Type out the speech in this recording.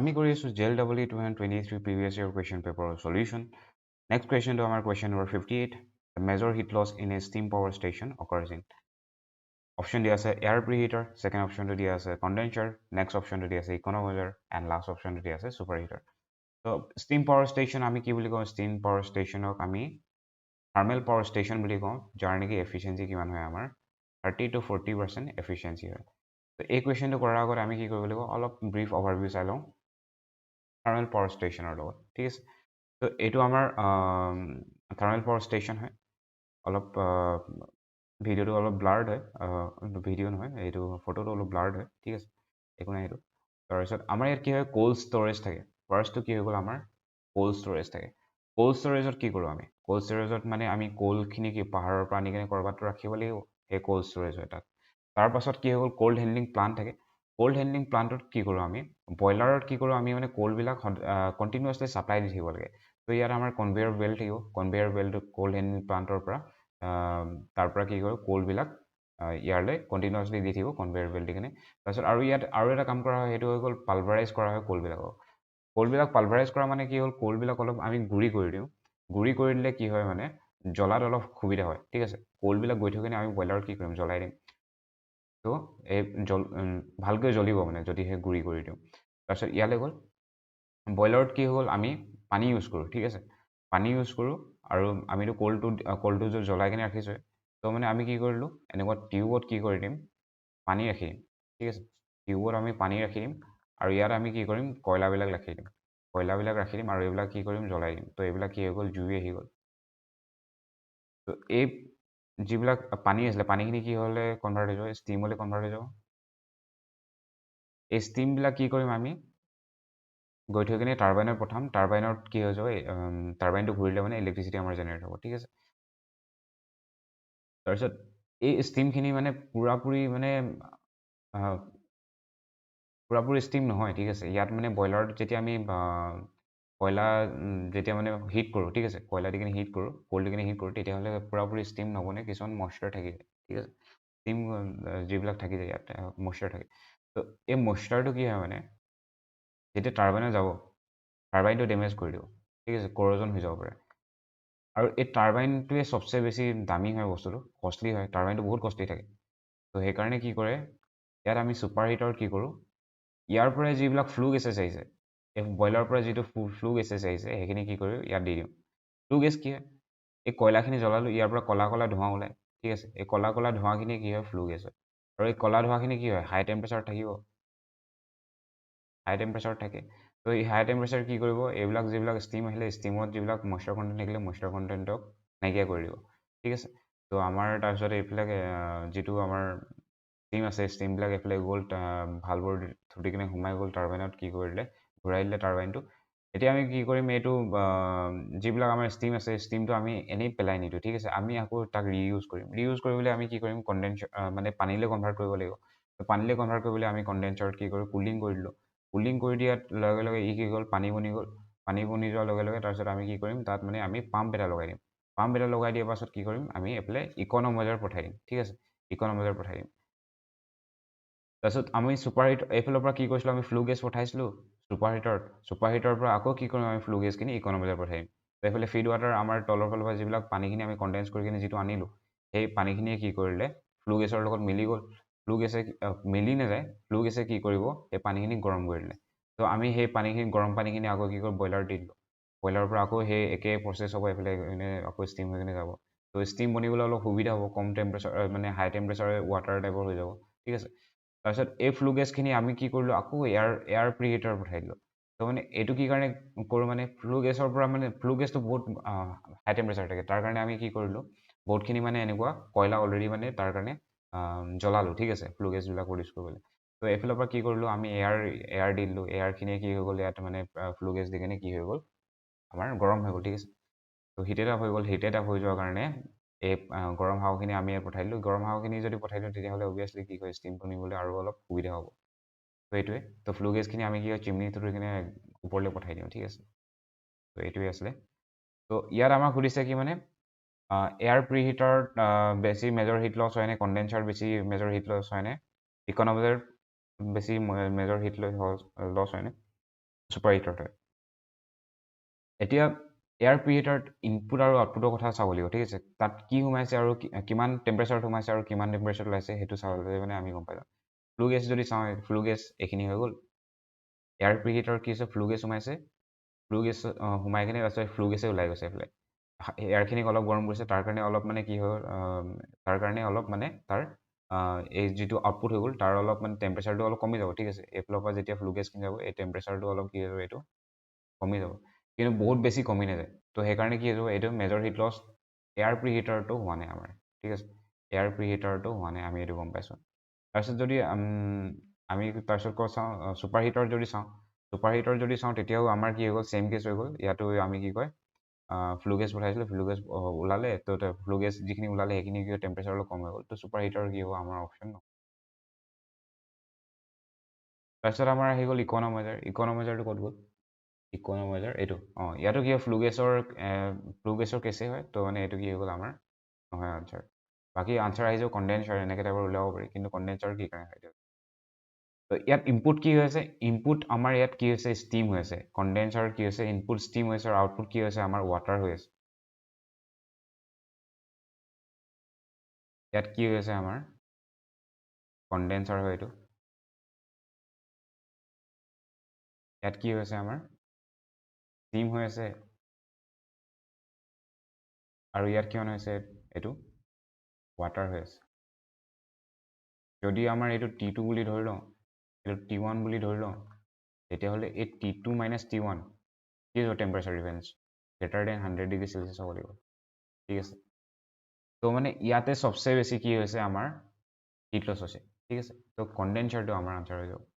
আমি কৰি আছোঁ JEE 2023 previous year question paper solution. Next question to our question number 58. The major heat loss in a steam power station occurs in. Option দিয়া আছে air preheater, second option to দিয়া আছে condenser, next option to দিয়া আছে economizer, and last option to দিয়া আছে superheater. So steam power station আমি কি বুলি কওঁ steam power stationক আমি thermal power station বুলি কওঁ যাৰ নেকি efficiency কিমান হয় আমাৰ 30 to 40% efficiency হয়। তো এই কুৱেশ্যনটো কৰাৰ আগত আমি কি কৰিব লাগিব অলপ ব্ৰিফ অভাৰভিউ চাই লওঁ থাৰ্মেল পাৱাৰ ষ্টেচনৰ লগত ঠিক আছে তো এইটো আমাৰ থাৰ্মেল পাৱাৰ ষ্টেচন হয় অলপ ভিডিঅ'টো অলপ ব্লাৰ্ড হয় ভিডিঅ' নহয় এইটো ফটোটো অলপ ব্লাৰ্ড হয় ঠিক আছে একো নাই এইটো তাৰপিছত আমাৰ ইয়াত কি হয় কোল্ড ষ্ট'ৰেজ থাকে ফাৰ্ষ্টটো কি হৈ গ'ল আমাৰ কোল্ড ষ্ট'ৰেজ থাকে কোল্ড ষ্ট'ৰেজত কি কৰোঁ আমি কোল্ড ষ্ট'ৰেজত মানে আমি কোল্ডখিনি কি পাহাৰৰ পৰা আনি কিনে ক'ৰবাত ৰাখিব লাগিব সেই কোল্ড ষ্ট'ৰেজ হয় তাত তাৰপাছত কি হৈ গ'ল কোল্ড হেণ্ডলিং প্লাণ্ট থাকে কোল্ড হেণ্ডলিং প্লাণ্টত কি কৰোঁ আমি বইলাৰত কি কৰোঁ আমি মানে কোল্ডবিলাক কণ্টিনিউৱাছলি ছাপ্লাই দি থাকিব লাগে তো ইয়াত আমাৰ কনভেয়াৰ বেল্ট থাকিব কনভেয়াৰ বেল্টটো কোল্ড হেণ্ডলিং প্লাণ্টৰ পৰা তাৰ পৰা কি কৰোঁ কোল্ডবিলাক ইয়াৰলৈ কণ্টিনিউৱাছলি দি থাকিব কনভেয়াৰ বেল্ট দি কিনে তাৰপিছত আৰু ইয়াত আৰু এটা কাম কৰা হয় সেইটো হৈ গ'ল পালভাৰাইজ কৰা হয় কোল্ডবিলাকক কোল্ডবিলাক পালভাৰাইজ কৰা মানে কি হ'ল কোল্ডবিলাক অলপ আমি গুড়ি কৰি দিওঁ গুড়ি কৰি দিলে কি হয় মানে জ্বলাত অলপ সুবিধা হয় ঠিক আছে কোল্ডবিলাক গৈ থৈ কিনে আমি বইলাৰত কি কৰিম জ্বলাই দিম তো এই ভালকৈ জ্বলিব মানে যদিহে গুড়ি কৰি দিওঁ তাৰপিছত ইয়ালৈ গ'ল বইলাৰত কি হ'ল আমি পানী ইউজ কৰোঁ ঠিক আছে পানী ইউজ কৰোঁ আৰু আমিতো কলটো জ্বলাই কিনে ৰাখিছোঁ তো মানে আমি কি কৰিলোঁ এনেকুৱা টিউবত কি কৰি দিম পানী ৰাখি দিম ঠিক আছে টিউবত আমি পানী ৰাখি দিম আৰু ইয়াত আমি কি কৰিম কয়লাবিলাক ৰাখি দিম কয়লাবিলাক ৰাখি দিম আৰু এইবিলাক কি কৰিম জ্বলাই দিম তো এইবিলাক কি হৈ গ'ল জুই আহি গ'ল তো এই যিবিলাক পানী আছিলে পানীখিনি কি হ'লে কনভাৰ্ট হৈ যাব ষ্টিমলৈ কনভাৰ্ট হৈ যাব এই ষ্টিমবিলাক কি কৰিম আমি গৈ থৈ কিনে টাৰ্বাইনত পঠাম টাৰ্বাইনত কি হৈ যাব টাৰ্বাইনটো ঘূৰিলে মানে ইলেক্ট্ৰিচিটি আমাৰ জেনেৰেট হ'ব ঠিক আছে তাৰপিছত এই ষ্টিমখিনি মানে পূৰাপূৰি মানে পূৰাপূৰি ষ্টিম নহয় ঠিক আছে ইয়াত মানে বইলাৰত যেতিয়া আমি কয়লা যেতিয়া মানে হিট কৰোঁ ঠিক আছে কয়লা দি কিনে হিট কৰোঁ কল দি কিনে হিট কৰোঁ তেতিয়াহ'লে পূৰাপূৰি ষ্টিম নবনে কিছুমান মইশ্চাৰ থাকি যায় ঠিক আছে ষ্টিম যিবিলাক থাকি যায় ইয়াত মইশ্চাৰ থাকে তো এই মইশ্চাৰটো কি হয় মানে যেতিয়া টাৰ্বাইনত যাব টাৰ্বাইনটো ডেমেজ কৰি দিব ঠিক আছে কৰজন হৈ যাব পাৰে আৰু এই টাৰ্বাইনটোৱে চবচে বেছি দামী হয় বস্তুটো কষ্টলি হয় টাৰ্বাইনটো বহুত কষ্টলি থাকে তো সেইকাৰণে কি কৰে ইয়াত আমি ছুপাৰ হিটাৰত কি কৰোঁ ইয়াৰ পৰাই যিবিলাক ফ্লু গেছেছ আহিছে এই বইলাৰৰ পৰা যিটো ফ্লু গেছেছ আহিছে সেইখিনি কি কৰোঁ ইয়াত দি দিওঁ ফ্লু গেছ কি হয় এই কয়লাখিনি জ্বলালোঁ ইয়াৰ পৰা ক'লা ক'লা ধোঁৱা ওলায় ঠিক আছে এই ক'লা ক'লা ধোঁৱাখিনি কি হয় ফ্লু গেছ হয় আৰু এই ক'লা ধোঁৱাখিনি কি হয় হাই টেম্পাৰেচাৰত থাকিব হাই টেম্পাৰেচাৰত থাকে তো এই হাই টেম্পাৰেচাৰ কি কৰিব এইবিলাক যিবিলাক ষ্টিম আহিলে ষ্টিমত যিবিলাক মইশ্চাৰ কণ্টেণ্ট থাকিলে মইশ্চাৰ কণ্টেণ্টক নাইকিয়া কৰি দিব ঠিক আছে তো আমাৰ তাৰপিছত এইবিলাক যিটো আমাৰ ষ্টিম আছে ষ্টিমবিলাক এইফালে গ'ল ভালবোৰ থুটি কিনে সোমাই গ'ল টাৰ্বাইনত কি কৰি দিলে ঘূৰাই দিলে টাৰ্বাইনটো এতিয়া আমি কি কৰিম এইটো যিবিলাক আমাৰ ষ্টিম আছে ষ্টিমটো আমি এনেই পেলাই নিদিওঁ ঠিক আছে আমি আকৌ তাক ৰিইউজ কৰিম ৰিইউজ কৰিবলৈ আমি কি কৰিম কণ্ডেনচাৰ মানে পানীলৈ কনভাৰ্ট কৰিব লাগিব পানীলৈ কনভাৰ্ট কৰিবলৈ আমি কণ্ডেনচাৰত কি কৰোঁ কুলিং কৰি দিলোঁ কুলিং কৰি দিয়াৰ লগে লগে ই কি গ'ল পানী বনি গ'ল পানী বনি যোৱাৰ লগে লগে তাৰপিছত আমি কি কৰিম তাত মানে আমি পাম্প এটা লগাই দিম পাম্প এটা লগাই দিয়াৰ পাছত কি কৰিম আমি এইফালে ইকনমাইজাৰ পঠাই দিম ঠিক আছে ইকনমাইজাৰ পঠাই দিম তাৰপিছত আমি ছুপাৰ হিট এইফালৰ পৰা কি কৰিছিলোঁ আমি ফ্লু গেছ পঠাইছিলোঁ ছুপাৰ হিটাৰৰ পৰা আকৌ কি কৰিম আমি ফ্লু গেছখিনি ইকনমাইজাৰ পঠাই দিম তো এইফালে ফিড ৱাটাৰ আমাৰ তলৰ ফালৰ পৰা যিবিলাক পানীখিনি আমি কণ্ডেন্স কৰি কিনে যিটো আনিলোঁ সেই পানীখিনিয়ে কি কৰিলে ফ্লু গেছৰ লগত মিলি গ'ল ফ্লু গেছে মিলি নাযায় ফ্লু গেছে কি কৰিব সেই পানীখিনি গৰম কৰি দিলে তো আমি সেই পানীখিনি গৰম পানীখিনি আকৌ কি কৰোঁ বইলাৰ দি দিলোঁ বইলাৰৰ পৰা আকৌ সেই একে প্ৰচেছ হ'ব এইফালে আকৌ ষ্টিম হৈ কিনে যাব তো ষ্টিম বনিবলৈ অলপ সুবিধা হ'ব কম টেম্পাৰেচাৰ মানে হাই টেম্পাৰেচাৰ ৱাটাৰ টাইপৰ হৈ যাব ঠিক আছে তাৰপিছত এই ফ্লু গেছখিনি আমি কি কৰিলোঁ আকৌ এয়াৰ প্ৰিহিটাৰ পঠাই দিলোঁ তো মানে এইটো কি কাৰণে কৰোঁ মানে ফ্লু গেছৰ পৰা মানে ফ্লু গেছটো বহুত হাই টেম্পাৰেচাৰ থাকে তাৰ কাৰণে আমি কি কৰিলোঁ বহুতখিনি মানে এনেকুৱা কয়লা অলৰেডি মানে তাৰ কাৰণে জ্বলালোঁ ঠিক আছে ফ্লু গেছবিলাক প্ৰডিউচ কৰিবলৈ তো এইফালৰ পৰা কি কৰিলোঁ আমি এয়াৰ দি দিলোঁ এয়াৰখিনিয়ে কি হৈ গ'ল ইয়াত মানে ফ্লু গেছ দি কিনে কি হৈ গ'ল আমাৰ গৰম হৈ গ'ল ঠিক আছে তো হিটেড আপ হৈ গ'ল হিটেড আপ হৈ যোৱাৰ কাৰণে এই গৰম হাৱাখিনি আমি ইয়াত পঠাই দিলোঁ গৰম হাৱাখিনি যদি পঠাই দিওঁ তেতিয়াহ'লে অভিয়াছলি কি হয় ষ্টিম বনিবলৈ আৰু অলপ সুবিধা হ'ব তো এইটোৱে তো ফ্লু গেছখিনি আমি কি হয় চিমনি থৈ কিনে ওপৰলৈ পঠাই দিওঁ ঠিক আছে তো এইটোৱে আছিলে তো ইয়াত আমাক সুধিছে কি মানে এয়াৰ প্ৰিহিটাৰত বেছি মেজৰ হিট লছ হয়নে কণ্ডেনচাৰত বেছি মেজৰ হিট লছ হয়নে ইকনমাইজাৰ বেছি মেজৰ হিট লছ হয়নে ছুপাৰ হিটাৰত হয় এতিয়া এয়াৰ প্ৰিহিটাৰত ইনপুট আৰু আউটপুটৰ কথা চাব লাগিব ঠিক আছে তাত কি সোমাইছে আৰু কিমান টেম্পাৰেচাৰত সোমাইছে আৰু কিমান টেম্পাৰেচাৰত ওলাইছে সেইটো চাবলৈ মানে আমি গম পাই যাম ফ্লু গেছ যদি চাওঁ ফ্লু গেছ এইখিনি হৈ গ'ল এয়াৰ প্ৰিহিটাৰত কি হৈছে ফ্লু গেছ সোমাইছে ফ্লু গেছ সোমাই কিনে তাৰপিছত ফ্লু গেছে ওলাই গৈছে এইফালে এয়াৰখিনিক অলপ গৰম কৰিছে তাৰ কাৰণে অলপ মানে কি হ'ল তাৰ কাৰণে অলপ মানে তাৰ এই যিটো আউটপুট হৈ গ'ল তাৰ অলপ মানে টেম্পাৰেচাৰটো অলপ কমি যাব ঠিক আছে এইফালৰ পৰা যেতিয়া ফ্লু গেছখিনি যাব এই টেম্পাৰেচাৰটো অলপ কি হ'ব এইটো কমি যাব কিন্তু বহুত বেছি কমি নাযায় তো সেইকাৰণে কি হ'ব এইটো মেজৰ হিট লছ এয়াৰ প্ৰিহিটাৰটো হোৱা নাই আমাৰ ঠিক আছে এয়াৰ প্ৰিহিটাৰটো হোৱা নাই আমি এইটো গম পাইছোঁ তাৰপিছত যদি আমি তাৰপিছত চাওঁ ছুপাৰ হিটাৰ যদি চাওঁ ছুপাৰ হিটাৰ যদি চাওঁ তেতিয়াও আমাৰ কি হৈ গ'ল ছেম কেছ হৈ গ'ল ইয়াতো আমি কি কয় ফ্লু গেছ পঠাইছিলোঁ ফ্লু গেছ ওলালে তো ফ্লু গেছ যিখিনি ওলালে সেইখিনি কি টেম্পাৰেচাৰ অলপ কম হৈ গ'ল তো ছুপাৰ হিটাৰ কি হ'ব আমাৰ অপশ্যন ন তাৰপিছত আমাৰ আহি গ'ল ইকনমাইজাৰটো ক'ত গ'ল ইকনমাইজাৰ এইটো ইয়াতো কি হয় ফ্লু গেছৰ কেছেই হয় তো মানে এইটো কি হৈ গ'ল আমাৰ নহয় আনচাৰ বাকী আনচাৰ আহি যাব কণ্ডেনচাৰ এনেকৈ টাইপৰ উলিয়াব পাৰি কিন্তু কণ্ডেনচাৰ কি কাৰণে হয় তো ইয়াত ইনপুট কি হৈছে ইনপুট আমাৰ ইয়াত কি হৈছে ষ্টিম হৈ আছে কণ্ডেনচাৰত কি হৈছে ইনপুট ষ্টিম হৈছে আৰু আউটপুট কি হৈছে আমাৰ ৱাটাৰ হৈ আছে ইয়াত কি হৈ আছে আমাৰ কণ্ডেনচাৰ হয় এইটো ইয়াত কি হৈছে আমাৰ ষ্টিম হৈ আছে আৰু ইয়াত কিমান হৈছে এইটো ৱাটাৰ হৈ আছে যদি আমাৰ এইটো T2 বুলি ধৰি লওঁ এইটো T1 বুলি ধৰি লওঁ তেতিয়াহ'লে এই T2 মাইনাছ T1 কি হ'ব temperature difference greater than 100 degree Celsius হ'ব লাগিব ঠিক আছে তো মানে ইয়াতে চবচে বেছি কি হৈছে আমাৰ হিট লছ হৈছে ঠিক আছে তো কণ্ডেনচাৰটো আমাৰ আনচাৰ হৈ যাব